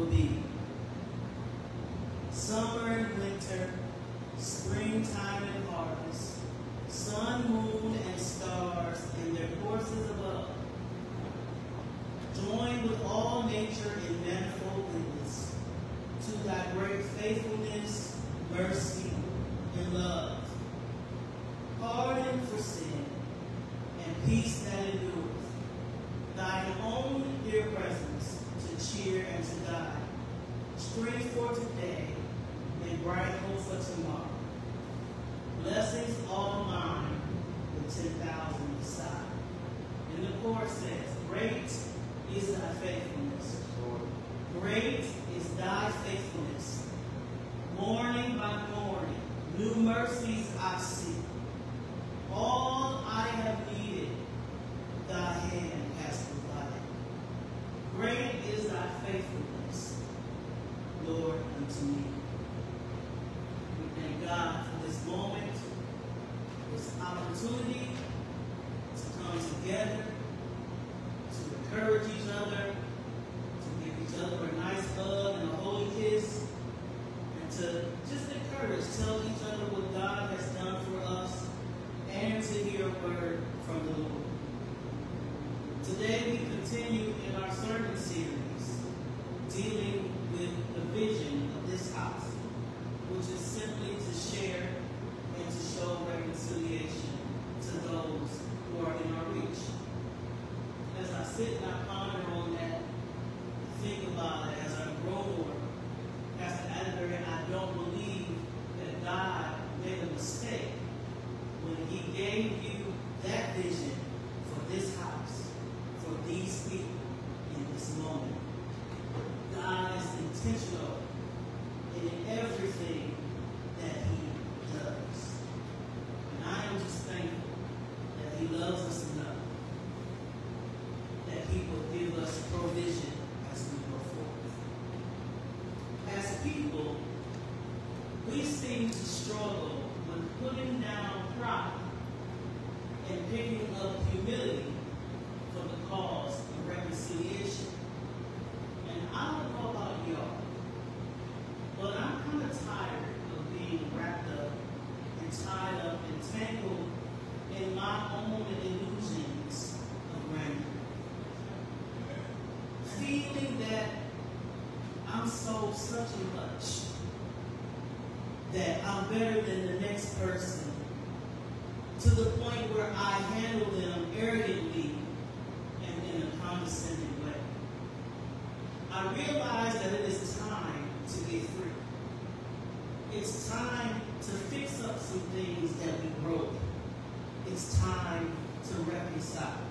will be. Summer and winter, springtime and harvest, sun, moon, and stars in their courses above, join with all nature in manifold witness to thy great faithfulness, mercy, and love, pardon for sin, and peace that endureth, thine own dear presence to cheer and to guide, strength for today, and bright hope for tomorrow. Blessings all mine with 10,000 beside. And the chorus says, great is thy faithfulness. Great is thy faithfulness. Morning by morning, new mercies I see. All I have needed, thy hand has provided. Great is thy faithfulness, Lord, unto me. We thank God for this moment, this opportunity to come together, to encourage each other, to give each other a nice hug and a holy kiss, and to just encourage, tell each other what God has done for us, and to hear a word from the Lord. Today we continue in our sermon series dealing with the vision of this house, which is simply to share and to show reconciliation to those who are in our reach. As I sit and I ponder on that, think about it as I grow more, Pastor Adler, and I don't believe that God made a mistake when he gave you that vision for this house, for these people in this moment. God is intentional in everything that he does. And I am just thankful that he loves us enough that he will give us provision as we go forth. As people, we seem to struggle with putting down pride and picking up humility for the cause of reconciliation. And I don't know about y'all, but I'm kind of tired of being wrapped up and tied up and tangled in my own illusions of grandeur. Feeling that I'm so such a much, that I'm better than the next person, to the point where I handle them arrogantly and in a condescending way. I realize that it is time to get free. It's time to fix up some things that we broke. It's time to reconcile.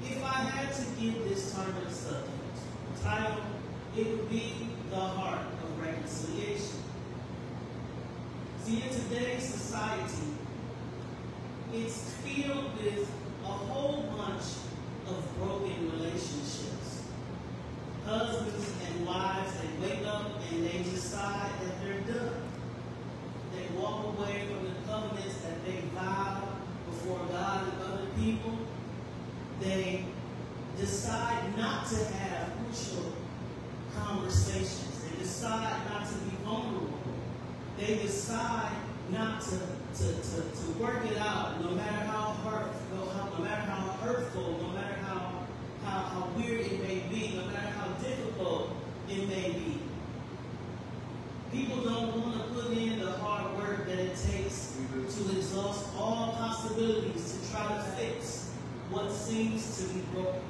If I had to give this sermon a subject, title, it would be the heart of reconciliation. See, in today's society, it's filled with a whole bunch of broken relationships. Husbands and wives, they wake up and they decide that they're done. They walk away from the covenants that they vowed before God and other people. They decide not to have crucial conversations. They decide not to be vulnerable. They decide not to work it out, no matter how hurtful, no matter how weird it may be, no matter how difficult it may be. People don't want to put in the hard work that it takes to exhaust all possibilities to try to fix what seems to be broken.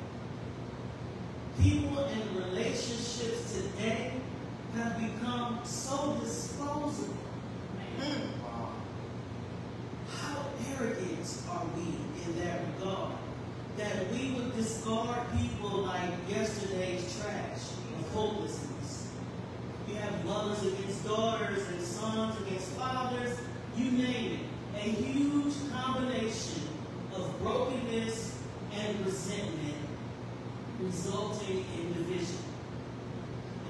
People in relationships today have become so disposable. How arrogant are we in that regard, that we would discard people like yesterday's trash of hopelessness? We have mothers against daughters and sons against fathers, you name it. A huge combination of brokenness and resentment resulting in division.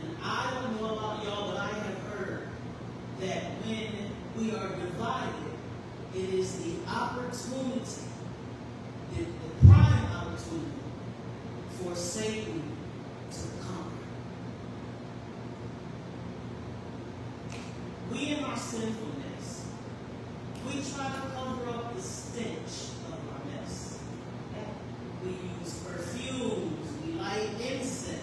And I don't know about y'all, but I have heard that when we are divided, it is the opportunity, the prime opportunity for Satan to conquer. sinfulness, we try to cover up the stench of our mess. We use perfumes, we light incense.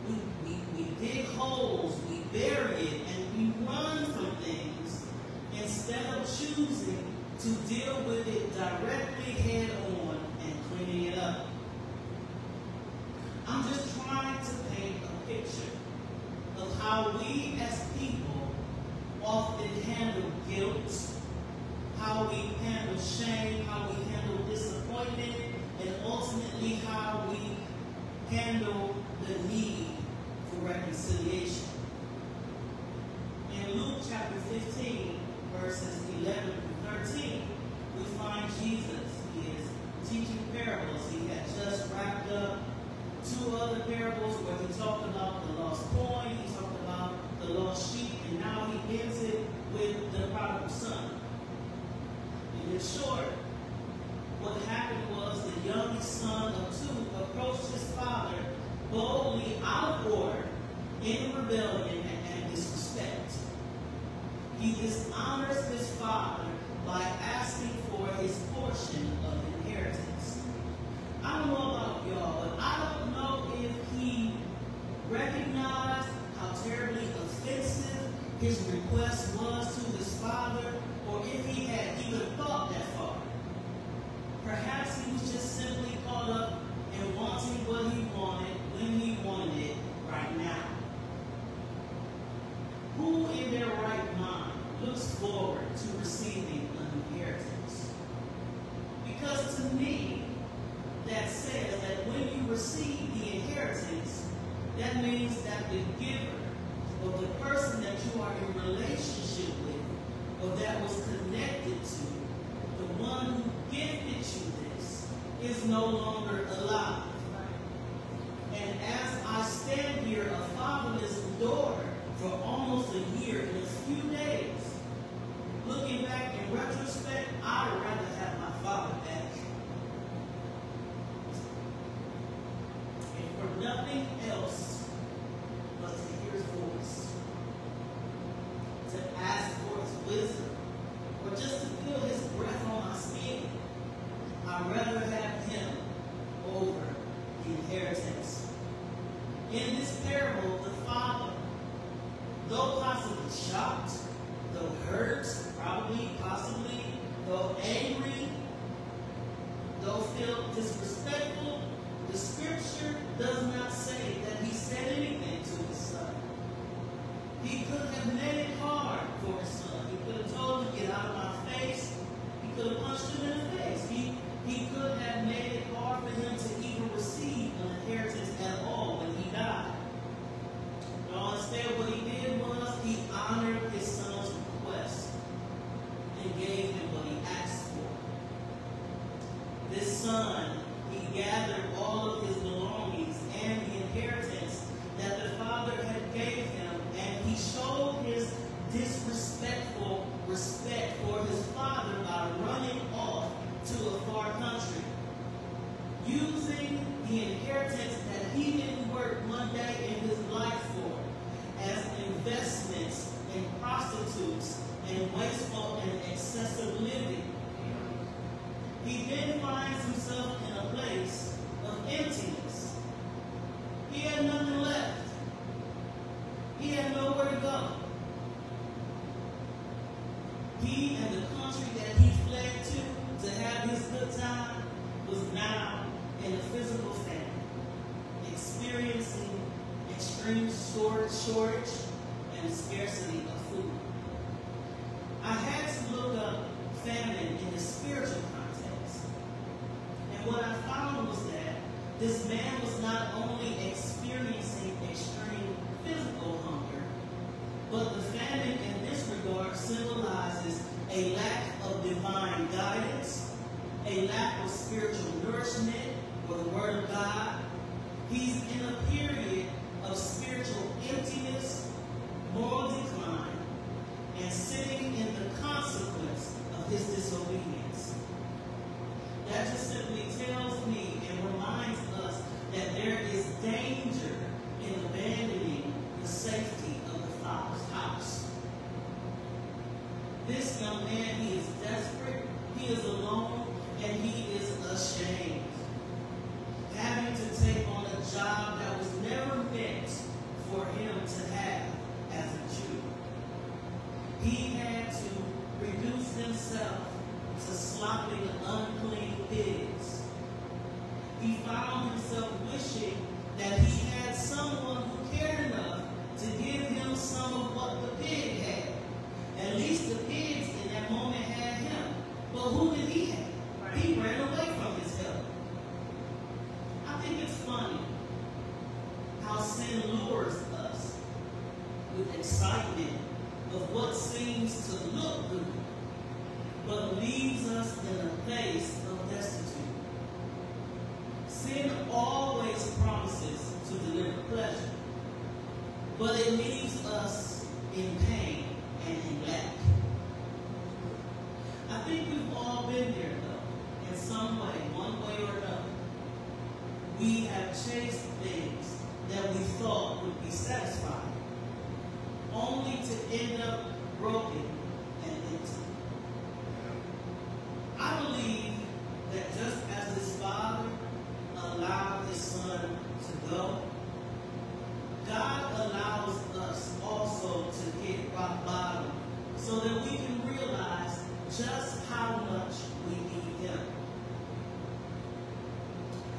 We dig holes, we bury it, and we run from things instead of choosing to deal with it directly head on and cleaning it up. I'm just trying to paint a picture of how we as people often handle guilt, how we handle shame, how we handle disappointment, and ultimately how we handle the need for reconciliation. In Luke chapter 15, verses 11 through 13, we find Jesus. He is teaching parables. He had just wrapped up 2 other parables where he talked about the lost coin, he talked about the lost sheep, and now he ends it with the prodigal son. And in short, what happened was the youngest son of 2 approached his father boldly out of order, in rebellion and disrespect. He dishonors his father by asking for his portion of inheritance. I don't know about y'all, but I don't know if he recognized how terribly offensive his request was to his father, or if he had even thought that far. Perhaps he was just simply caught up in wanting what he wanted when he wanted it right now. Who in their right mind looks forward to receiving an inheritance? Because to me, that says that when you receive the inheritance, that means that the giver, or the person that you are in relationship with, or that was connected to, the one who gifted you this, is no longer alive. And as I stand here, a fatherless daughter, for almost a year, in a few days, looking back in retrospect, I'd rather have my father back. And for nothing else but to hear his voice, to ask for his wisdom, or just to feel his breath on my skin. I'd rather have him over the inheritance. In this parable, the father, though possibly shocked, though hurt, probably, possibly, though angry, though feel disrespectful, the scripture does not say that he said anything to his son. He could have made it hard for his son. He could have told him, get out of my face. He could have punched him in the face. He could have made it hard for him to even receive an inheritance at all when he died. No, instead what he did was he honored his son's request and gave him what he asked for. This son, he gathered all of his belongings and the inheritance that the father had gave him, and he showed his disrespectful respect for his father by running off to a far country, using the inheritance that he didn't work one day in his life for as investments in prostitutes and wasteful and excessive living. He then finds himself in a place of emptiness. He had nothing left. He had nowhere to go. He and the country that he fled to have his good time was now in a physical famine, experiencing extreme shortage and scarcity of food. I had to look up famine in the spiritual context. And what I found was that this man was not only experiencing extreme physical hunger, but the famine in this regard symbolizes a lack of divine guidance, a lack of spiritual nourishment or the Word of God. He's in a period of spiritual emptiness, moral decline, and sitting in the consequence of his disobedience. That just simply tells me and reminds us that there is danger in abandoning the safety of the Father's house. excitement of what seems to look good, but leaves us in a place of destitute. Sin always promises to deliver pleasure, but it leaves us in pain and in lack. I think we've all been there, though, in some way, one way or another. We have chased things that we thought would be satisfying, only to end up broken and empty. I believe that just as this father allowed his son to go, God allows us also to hit rock bottom so that we can realize just how much we need him.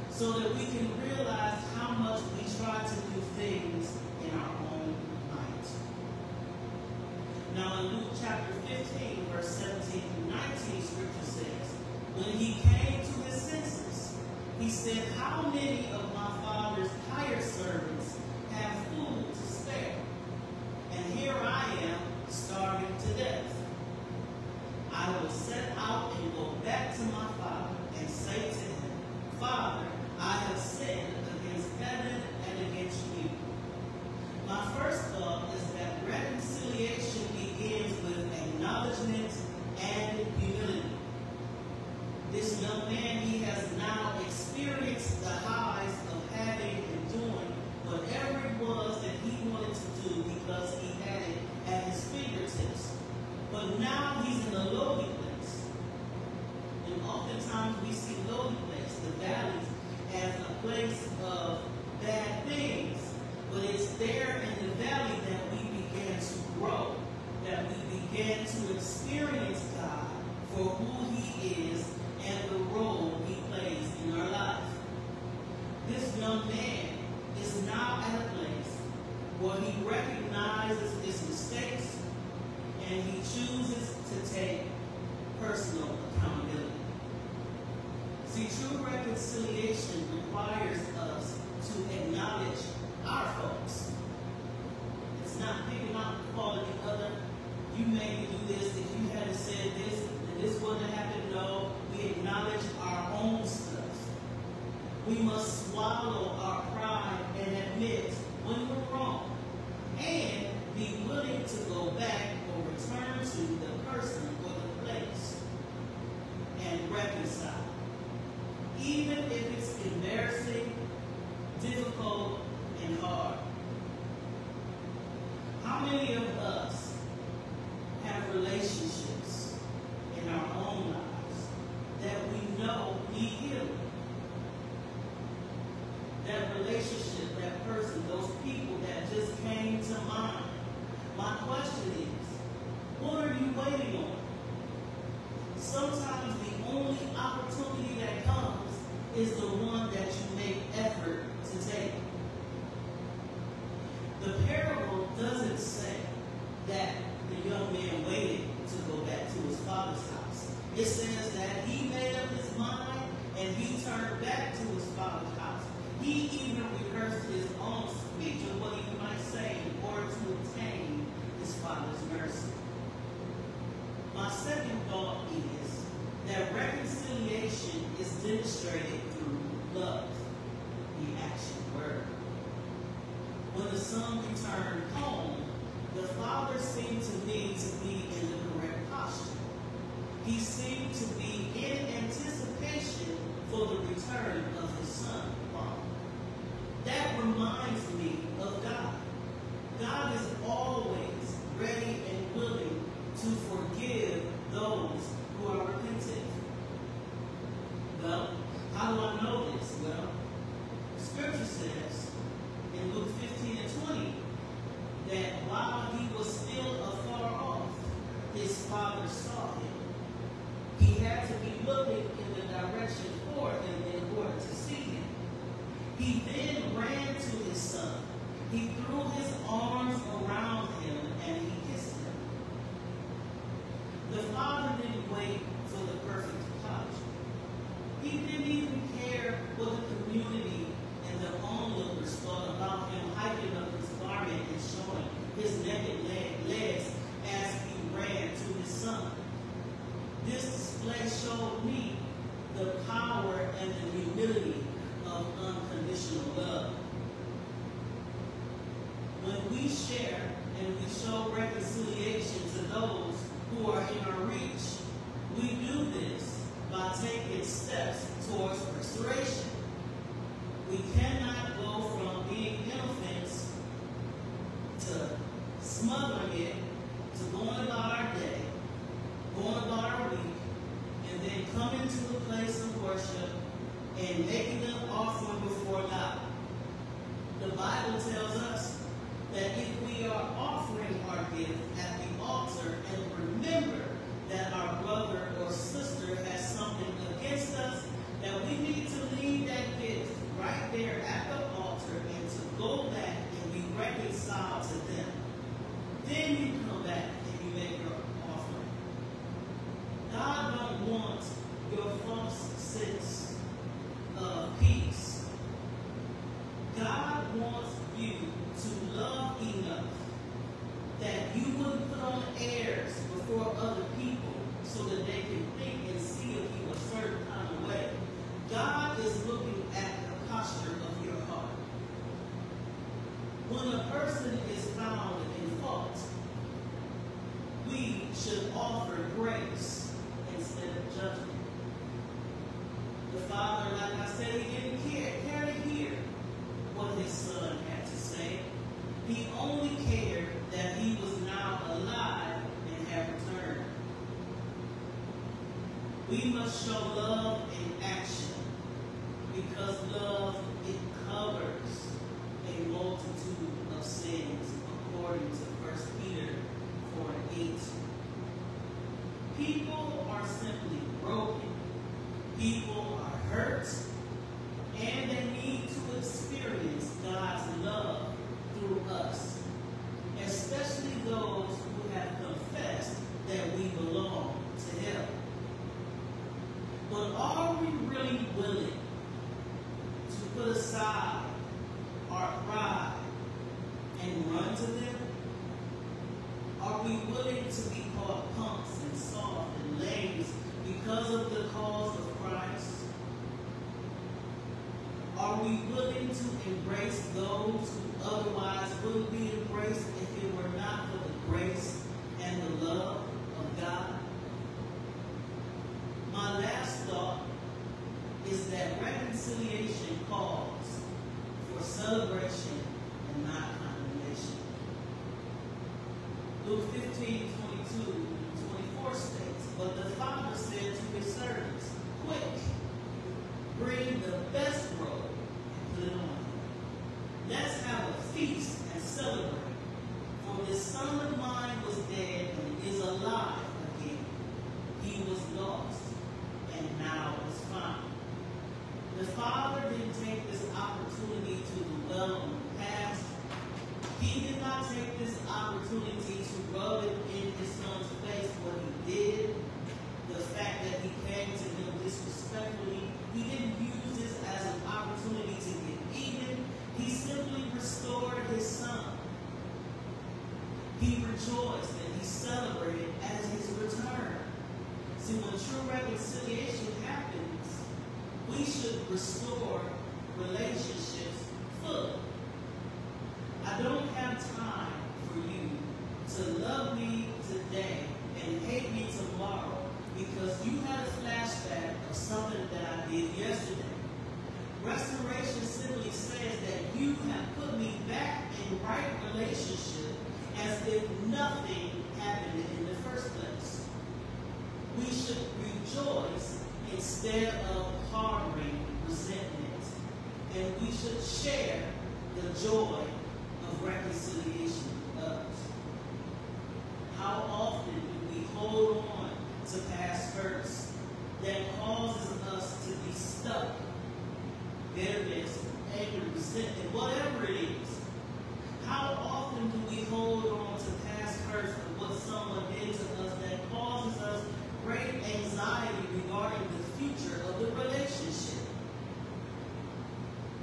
So that we can realize how much we try to do things in our own might. Now in Luke chapter 15, verse 17 through 19, scripture says, when he came to his senses, he said, how many of my father's hired servants have food to spare? And here I am, starving to death. I will set out and go back to my father and say to him, Father, I have sinned against heaven and against you. My first thought is that reconciliation begins with acknowledgement and humility. This young man, he has now experienced the highs of having and doing whatever it was that he wanted to do because he had it at his fingertips. But now he's in a lowly place. And oftentimes we see lowly place, the valleys, as a place of bad things. But it's there in the valley that we began to grow, that we began to experience God for who he is and the role he plays in our life. This young man is now at a place where he recognizes his mistakes and he chooses to take personal accountability. See, true reconciliation requires us to acknowledge our faults. It's not picking out the fault of the other. You made me do this. If you hadn't said this, then this wouldn't have happened. No, we acknowledge our own stuff. We must swallow our pride and admit when we're wrong, and be willing to go back or return to the person or the place and reconcile. Even if it's embarrassing, difficult, and hard. How many of us have relationships in our own lives that we know need healing? That relationship, that person, those people that just came to mind. My question is, what are you waiting on? Sometimes the only opportunity that comes is the one that you make effort to take. The parable doesn't say that the young man waited to go back to his father's house. It says that he made up his mind and he turned back to his father's house. He even rehearsed his own speech of what he might say in order to obtain his father's mercy. My second thought is that reconciliation is demonstrated through love, the action word. When the son returned home, the father seemed to me to be in the correct posture. He seemed to be in anticipation for the return of his son. That reminds me of God. God is always ready and willing to forgive those who are repentant. Well, how do I know this? Well, Scripture says in Luke 15 and 20 that while he was still afar off, his father saw him. He had to be looking in the direction for him in order to see him. He then ran to his son. He threw his arms around him and he kissed him. The father didn't wait for the perfect apology. He didn't even care what the community and the onlookers thought about him hiking up his garment and showing his naked we share and we show reconciliation to those who are in our reach, we do this by taking steps towards restoration. We cannot go from being in offense to smothering it, to going about our day, going about our week, and then coming to a place of worship and making an offering before God. The Bible tells us that if we are offering our gift at the altar and remember that our brother or sister has something against us, that we need to leave that gift right there at the altar and to go back and be reconciled to them. Then you come back and you make your offering. God don't want your false sense of peace. God wants you to love enough that you wouldn't put on airs before other people so that they can think and see of you a certain kind of way. God is looking at the posture of your heart. When a person is found in fault, we should offer grace instead of judgment. The father, like I said, he didn't care to hear what his son had to say. He only cared that he was now alive and had returned. We must show love in action because love, it covers a multitude of sins according to 1 Peter 4:8. People are simply broken. People are hurt. And they need to experience God's love through us, especially those who have confessed that we belong to Him. But are we really willing to put aside our pride and run to them? Are we willing to be called punks and soft and lazy because of the cause of Christ? Are we willing to embrace those who otherwise wouldn't be embraced if it were not for the grace and the love of God? My last thought is that reconciliation calls for celebration and not condemnation. Luke 15:22-24 states, "But the father said to his servants, 'Quick, bring the best robe and put it on him. Let's have a feast and celebrate. For this son of mine was dead and is alive again. He was lost and now is found.'" The father didn't take this opportunity to dwell on the past. He did not take this opportunity to rub it in his son's face what he did, the fact that he came to him disrespectfully. He didn't use this as an opportunity to get even. He simply restored his son. He rejoiced and he celebrated at his return. See, when true reconciliation happens, we should restore relationships fully. I don't have time for you to love me today and hate me tomorrow because you had a flashback of something that I did yesterday. Restoration simply says that you have put me back in right relationship as if nothing happened in the first place. We should rejoice instead of harboring resentment. And we should share the joy of reconciliation with others. How often do we hold on to past hurts that causes us to be stuck? Bitterness, anger, resentment, whatever it is. How often do we hold on to past hurts of what someone did to us that causes us great anxiety regarding the future of the relationship?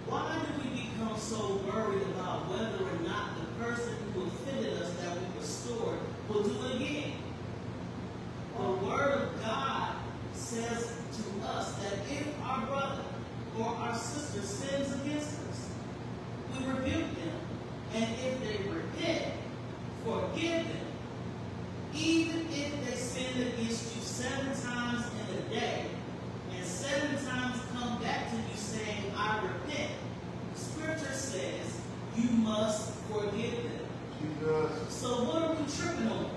Why do we become so worried about whether or not the person who offended us that we restored will do it again? The Word of God says to us that if our brother or our sister sins against us, we rebuke them. And if they repent, you must forgive them. Jesus. So what are we tripping on?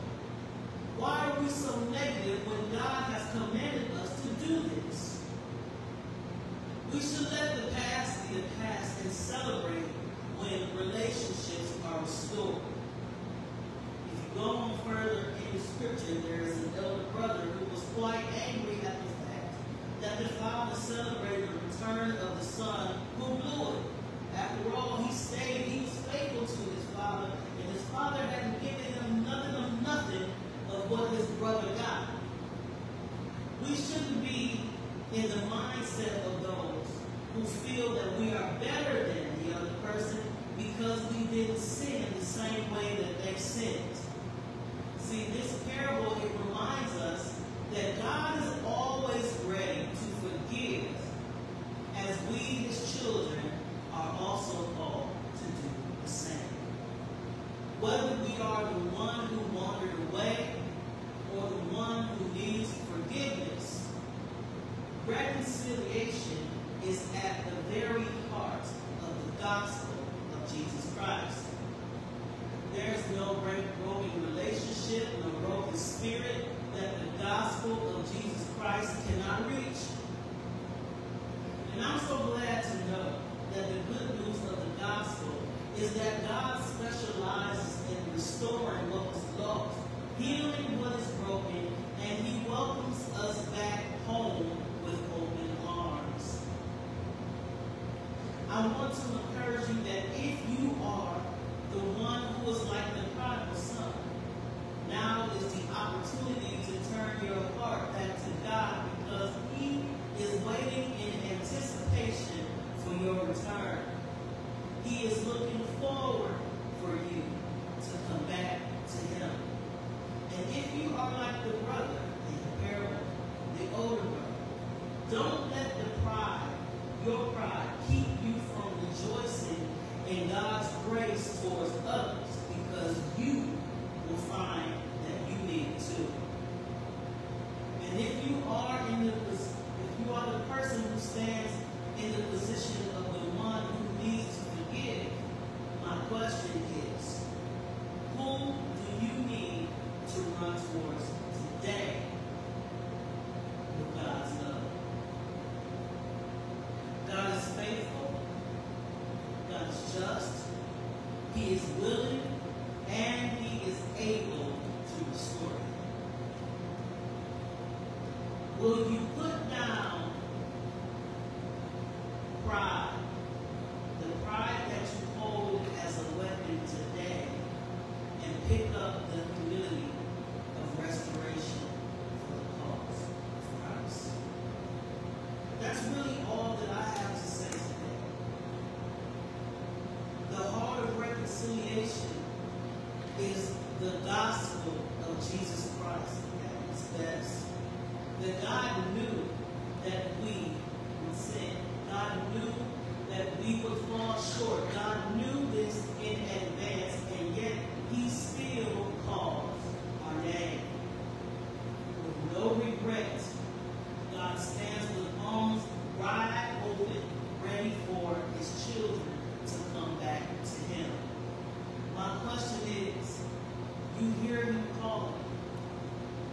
Why are we so negative when God has commanded us to do this? We should let the past be the past and celebrate when relationships are restored. If you go on further in the scripture, there is an elder brother who was quite angry at the fact that the father celebrated the return of the son who blew it. After all, he stayed, he was faithful to his father, and his father hadn't given him nothing of what his brother got. We shouldn't be in the mindset of those who feel that we are better than the other person because we didn't sin the same way that they sinned. See, this parable, it reminds us that God is always ready to forgive, as we, his children, are also called to do the same. Whether we are the one who wandered away or the one who needs forgiveness, reconciliation is at the very heart of the gospel of Jesus Christ. There's no broken relationship, no broken spirit that the gospel of Jesus Christ cannot reach. And I'm so glad to know that the good news of the gospel is that God specializes in restoring what was lost, healing what is broken, and he welcomes us back home with open arms. I want to encourage you that if you are the one who is like the prodigal son, now is the opportunity to turn your heart back to God, because he is waiting in anticipation for your return. He is looking forward for you to come back to him. And if you are like the brother in the parable, the older brother, don't let your pride, keep you from rejoicing in God's grace towards others, because you will find that you need it too. And if you are the person who stands in the position of the one who needs to forgive, my question is, who do you need to run towards today with God's love? God is faithful. God is just. He is willing, and he is able to restore you. Will you put down pride, the pride that you hold as a weapon today, and pick up the humility of restoration for the cause of Christ? That's really all that I have to say today. The heart of reconciliation is the gospel of Jesus Christ at its best. That God knew that we would sin. God knew that we would fall short. God knew this in advance, and yet he still calls our name. With no regret, God stands with arms wide open, ready for his children to come back to him. My question is, you hear him calling,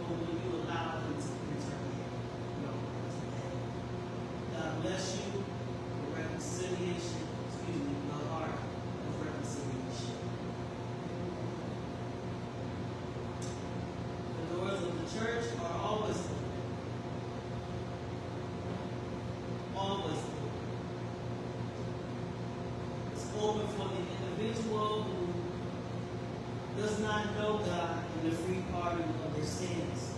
or will you allow him to enter in your heart today? God bless you for reconciliation, the heart of reconciliation. The doors of the church are always open. Always open. It's open for the individual who does not know God in the free pardon of their sins,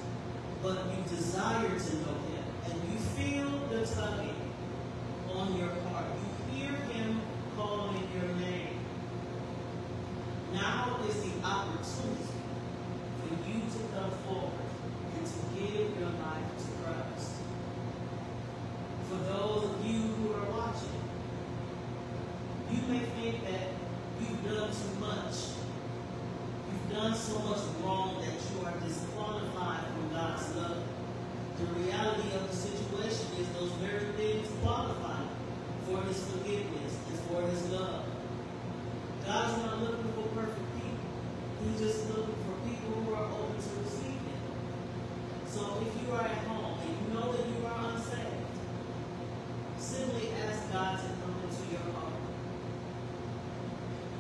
but you desire to know him, and you feel the tugging on your heart. You hear him calling your name. Now is the opportunity for you to come forward and to give your life to Christ. For those of you who are watching, you may think that you've done too much. You've done so much wrong that you are disqualified from God's love. The reality of the situation is those very things qualify for his forgiveness and for his love.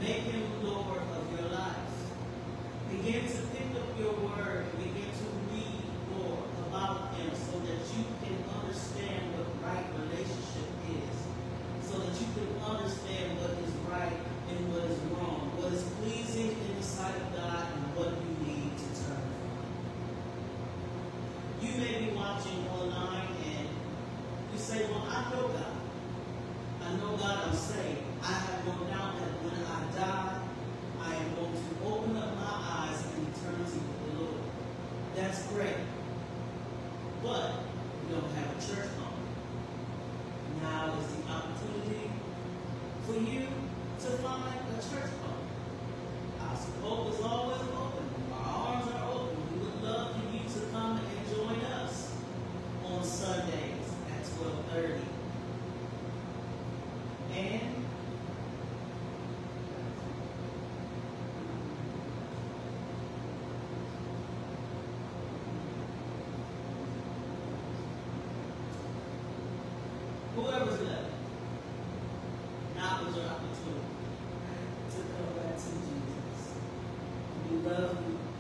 Make him Lord of your life. Begin to pick up your word and begin to read more about him so that you can understand what right relationship is. So that you can understand what is right and what is wrong, what is pleasing in the sight of God and what you need to turn from. You may be watching online and you say, well, I know God. I know God, I'm saved. I have no doubt that when I die, I am going to open up my eyes in eternity with the Lord. That's great. But you don't have a church home. Now is the opportunity for you to find a church home. Our scope is always open. Our arms are open. We would love for you to come and join us on Sundays at 12:30. And whoever's left, now is your opportunity to come back to Jesus. We love you.